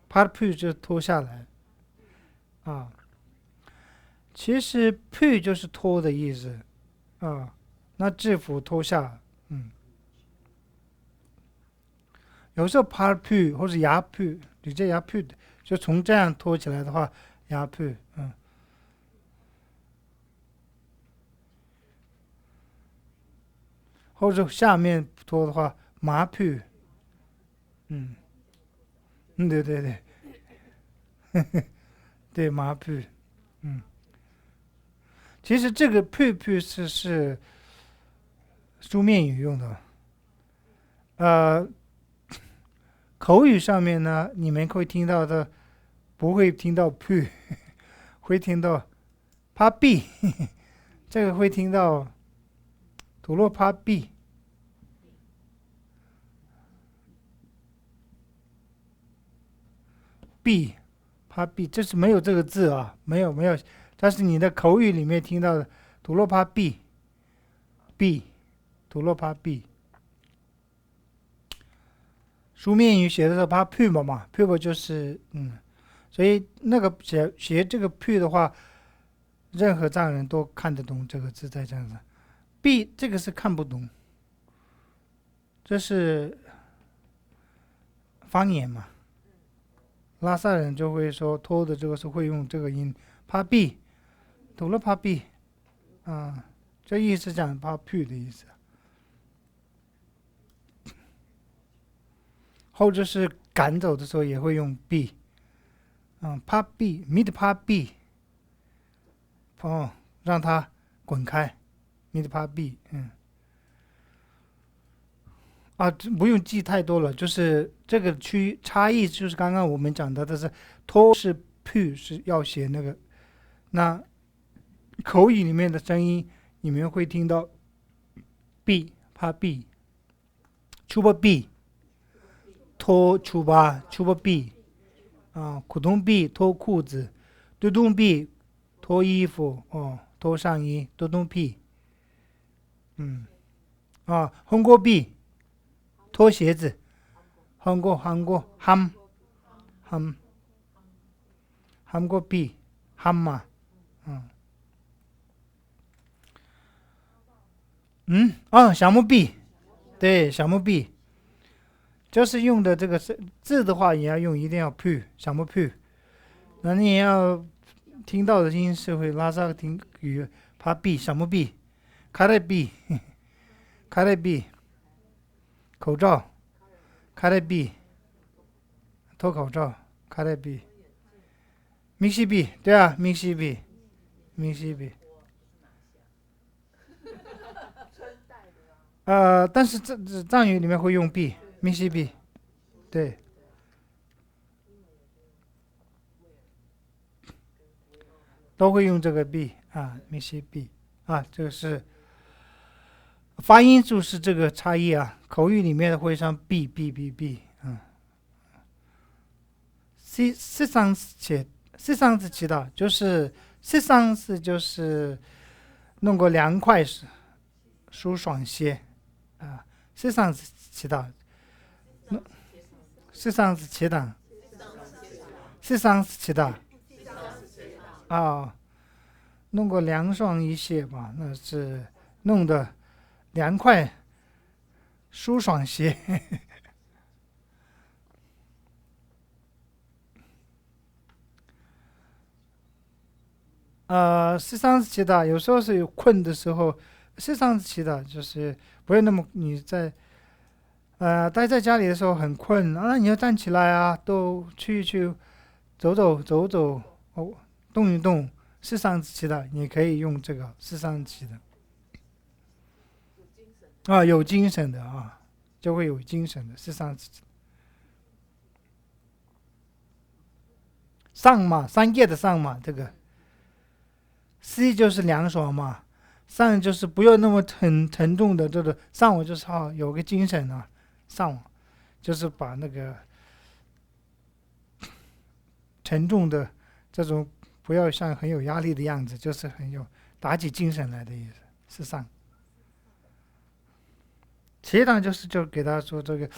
Speaker 1: 파르푸제脱下来其实 푸就是脱的意思那制服脱下，有时候 파르푸或者야푸直接야푸就从这样脱起来的话야푸，或者下面脱的话마푸，对对마푸，其实这个 푸是书面语用的，口语上面呢，你们会听到的，不会听到 푸， 会听到 파비， 这个会听到吐洛파비， B 파비， 这是没有这个字啊，没有，但是你的口语里面听到的吐洛파비， 吐洛파비。书面语写的时候怕 푸嘛 푸就是所以那个写这个 푸的话，任何藏人都看得懂这个字在这样子。B 这个是看不懂，这是方言嘛。拉萨人就会说拖的这个是会用这个音，怕 B， 读了怕 B， 这意思讲怕 P 的意思。或者是赶走的时候也会用 B， 怕 B， mid 怕 B， 让他滚开 ，mid 怕 B， 不用记太多了，就是这个差异，就是刚刚我们讲的，是拖是 P 是要写那个，那口语里面的声音，你们会听到 B 怕 B， 出不 B， 脱出吧出不 B， 苦冬 B 脱裤子，对冬 B 脱衣服，脱上衣，对冬 P， 红过 B。脱鞋子，韩国ham过 B ham 嘛，小木 B， 对，小木 B， 就是用的这个字的话也要用，一定要 P 小木 P， 那你也要听到的音是会拉萨听语怕 B 小木 B， 卡雷 B 卡雷 B。口罩，卡雷 B， 脱口罩，卡雷 B， 明西 B， 对啊，明西 B， 明西 B， 但是这藏语里面会用 B， 明西 B， 对，都会用这个 B 明西 B 这个是。发音就是这个差异口语里面会上 B B B B，实际上是知道，就是实际上是就是弄个凉快舒爽些实际上是知道，实际上是知道，实际上是知道弄个凉爽一些吧，那是弄的。凉快舒爽些实际上是祈祷，有时候是有困的时候，实际上是祈祷，就是不要那么你在待在家里的时候很困你要站起来都去走动一动，实际上是祈祷，你可以用这个实际上是祈祷。有精神的就会有精神的，是上嘛，三界的上嘛，这个 C 就是凉爽嘛，上就是不要那么沉重的，这个上我就是有个精神上我就是把那个沉重的这种不要像很有压力的样子，就是很有打起精神来的意思，是上。其他就给他说这个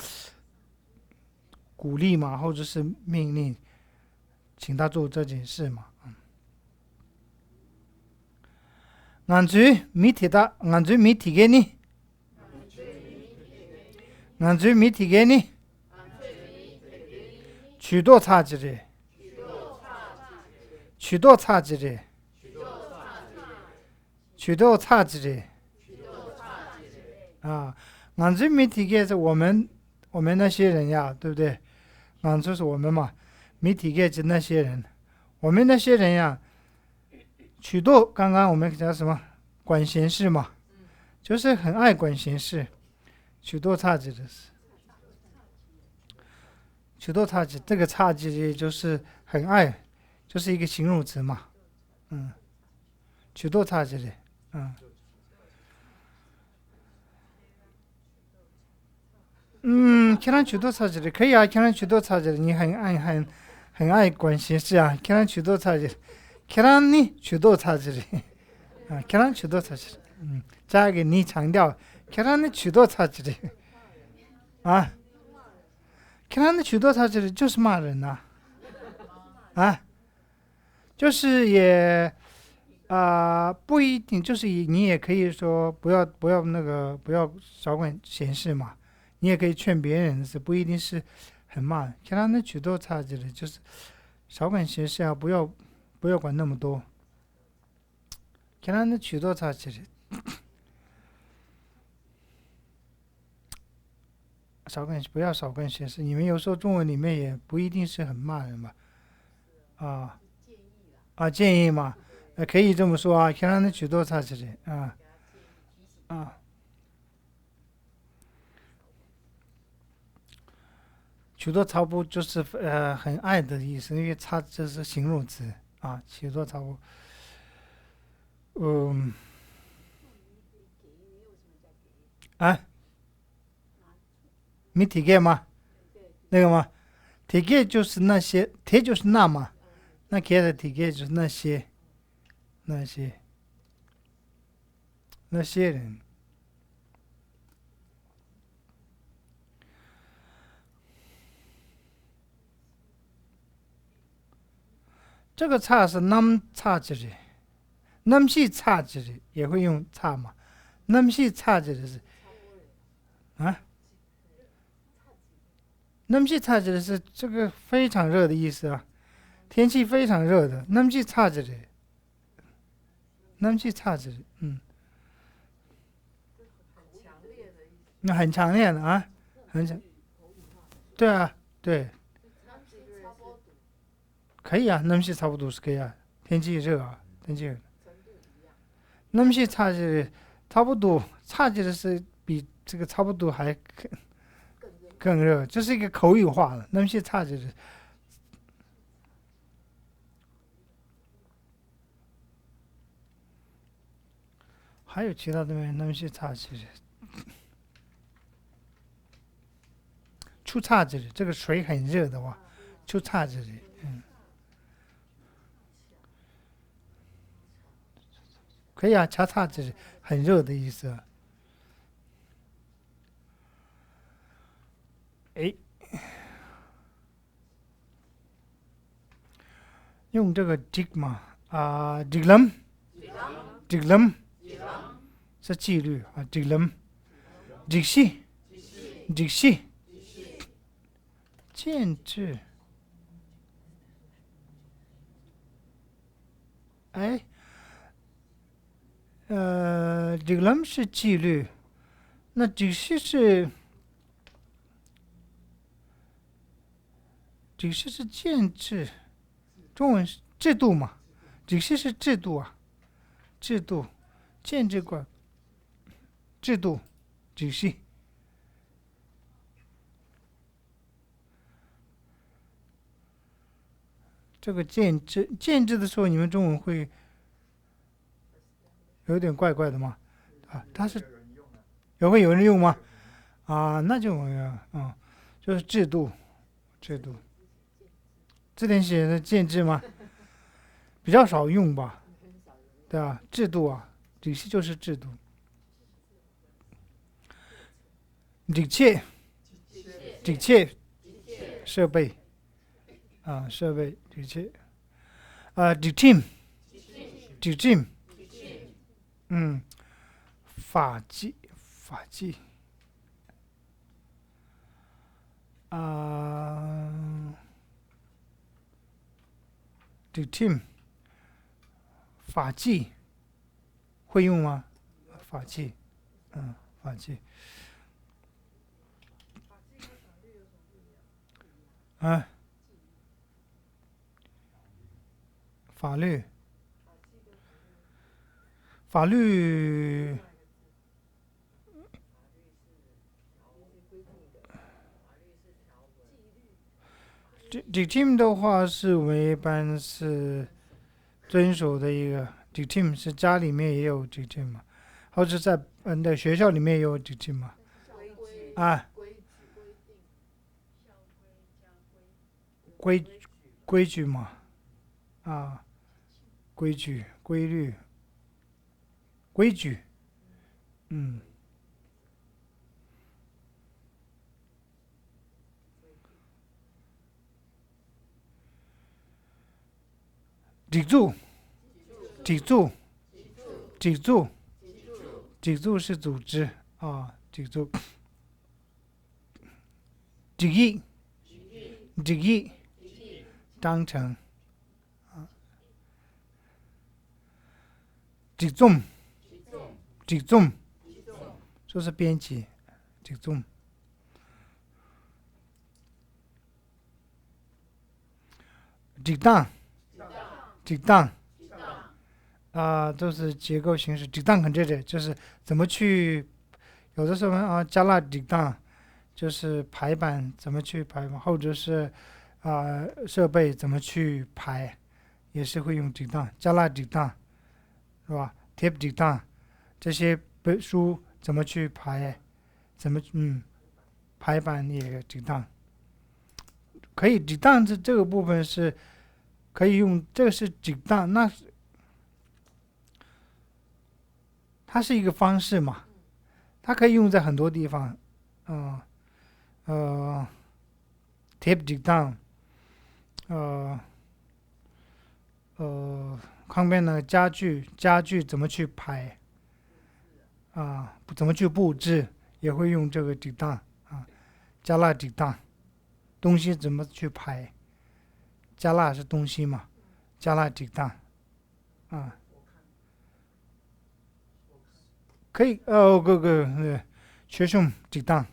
Speaker 1: 鼓励嘛，或者是命令，请他做这件事嘛。眼珠没提的，眼珠没提给你，眼珠没提给你，许多差距的，许多差距的，许多差距的眼珠没提给是我们那些人呀，对不对？眼珠是我们嘛，没提给是那些人，我们那些人呀，许多刚刚我们讲什么管闲事嘛，就是很爱管闲事，许多差距的是，许多差距，这个差距就是很爱，就是一个形容词嘛，许多差距的，看上许多差距的可以看上许多差距的，你很爱管闲事看上许多差距的，看上你许多差距的，看上许多差距的，加给你强调，看上你许多差距的，看上你许多差距的就是骂人就是也不一定，就是你也可以说不要少管闲事嘛，你也可以劝别人是不一定是很慢。其他的许多差距的，就是少管闲事啊，不要管那么多。其他的许多差距的，不要少管闲事。你们有时候中文里面也不一定是很骂人吧？建议嘛。可以这么说啊，其他的许多差距的许多草布就是很爱的意思，因为它这是形容词啊，许多草布，没体验吗？那个吗？体验就是那些，体就是那嘛，那给的体验就是那些人。这个差是nam差之的，nam系差之的也会用差嘛？nam系差之的是nam系差之的是这个非常热的意思啊，天气非常热的nam系差之的，nam系差之的，那很强烈的啊，很强，对啊，对。可以啊，那么些差不多是可以啊。天气热啊，天气热。那么些差距差不多，差距的是比这个差不多还更热，这是一个口语化的。那么些差距的，还有其他的没？那么些差距的，出差距的，这个水很热的话，出差距的，可以啊，恰差就是很热的意思啊。用这个 dig 嘛diglam 是纪律啊 diglam digsi 建制。diglam 是纪律，那 digsi 是建制，中文是制度嘛？digsi 是制度啊，制度，建制管制度 digsi。这个建制的时候，你们中文会有点怪怪的吗？它是也会有人用吗？那就就是制度，字典写的建制吗？比较少用吧，对吧？制度啊，底细就是制度。底切设备设备底切dictim 法纪dictim 法纪会用吗？法纪法纪法律dictim 的话是我们一般是遵守的一个 dictim 是家里面也有 dictim 嘛，或者在学校里面也有 dictim 嘛规矩嘛规矩规律规矩抵住脊柱，脊柱是组织啊，脊柱。脊翼，脊翼，章程。脊重，脊重，这是编辑，脊重。脊档，脊档，都是结构形式。脊档很这里就是怎么去，有的时候加纳脊档就是排版怎么去排版，或者是设备怎么去排，也是会用脊档，加纳脊档是吧？贴脊档这些书怎么去排，怎么排版也脊档。可以脊档这个部分是可以用，这个是脊档，那它是一个方式嘛，它可以用在很多地方，贴脊档，旁边的家具怎么去排，怎么去布置，也会用这个脊档加纳脊档。东西怎么去排？加纳是东西嘛？加纳脊档，可以学生脊档，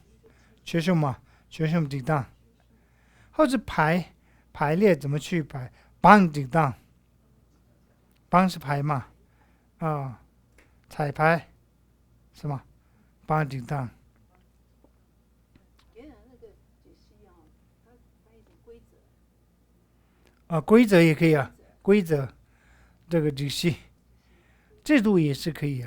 Speaker 1: 学生嘛，学生脊档，或者排列怎么去排？绑脊档，绑是排嘛？彩排是吗？绑脊档。规则也可以啊，规则这个体系，制度也是可以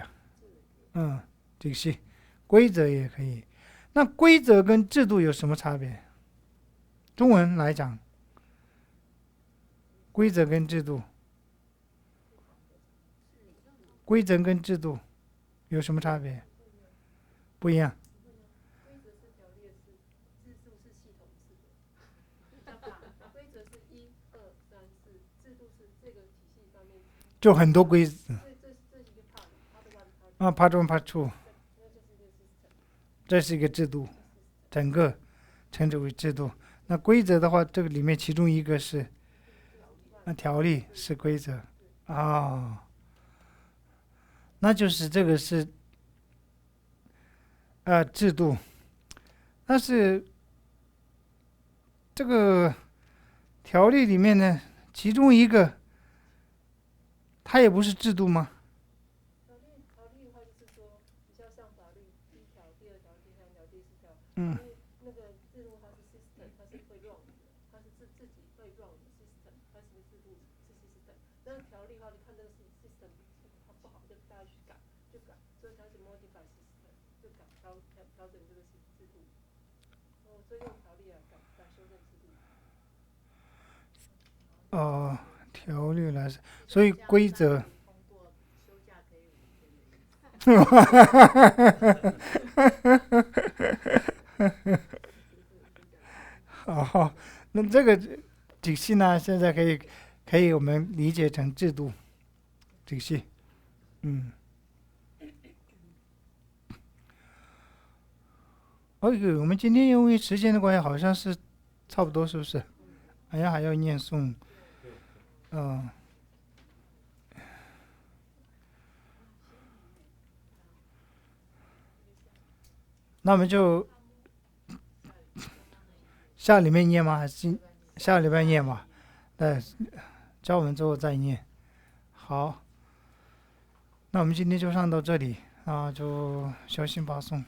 Speaker 1: 啊，体系，规则也可以。那规则跟制度有什么差别？中文来讲，规则跟制度，规则跟制度有什么差别？不一样。就很多规则part 1 part 2，这是一个制度，整个称之为制度。那规则的话，这个里面其中一个是条例是规则那就是这个是制度。但是这个条例里面呢，其中一个它也不是制度吗？
Speaker 2: 条例的话就是说，比较像法律第1条、第2条、第3条、第4条。那个制度它是 system， 它是会 run 的，它是自己会 run 的 system， 它是制度是 system。但是条例的话，你看这个 system 它不好，就大家去改，所以它是 modify system， 就调整这个制度。所以用条例来改修正制度。
Speaker 1: 条例来，所以规则。好，那这个体系呢，现在可以我们理解成制度体系。我们今天因为时间的关系，好像是差不多，是不是？好像还要念诵。那我们就下礼拜念吗？还是下礼拜念吧？教完之后再念。好，那我们今天就上到这里就小心发送。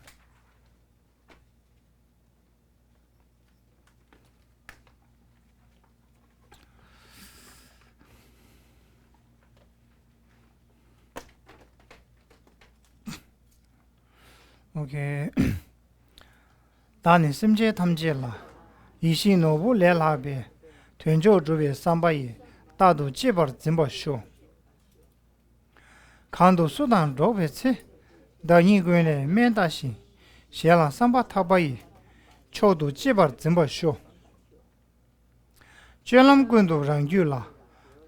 Speaker 1: OK， 다니 심지에 탐지라 이시노부 레라베 된조 주베 삼바이 다도 지버 짐버쇼 칸도 수단 로베체 다니고네 멘다시 셰라 삼바 타바이 초도 지버 짐버쇼 쮸람군도 랑규라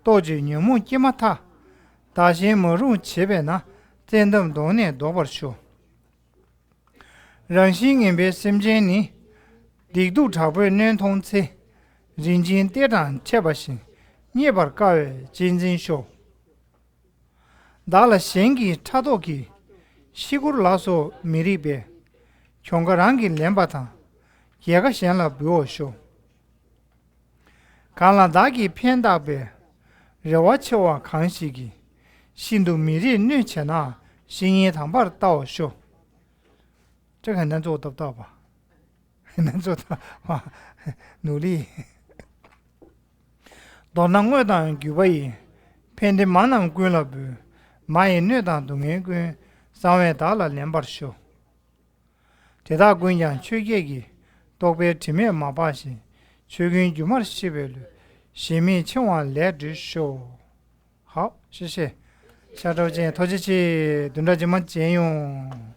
Speaker 1: 도지 녀무 기마타 다시 머루 집에나 真正多年多不少。让心人别心间里，力度差不多能通车，人间点燃七八星，你把高位真正少。到了先给差多给，西古拉索米里边，全个人给两把汤，一个先了不要少。看了大给偏大边，热瓦切瓦康熙给，新都米里女钱呐，新一堂把到少。这个很难做得到吧？很难做到啊！努力。到那我当举不赢，偏的马上滚了不，马一女当东眼滚，3万大了2把少。这大滚讲去给个，多被前面马把些，去跟就马西北了，前面千万来只少。好，谢谢，下周见。头几期等着怎么见用？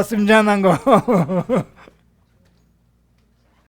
Speaker 1: 新疆那个。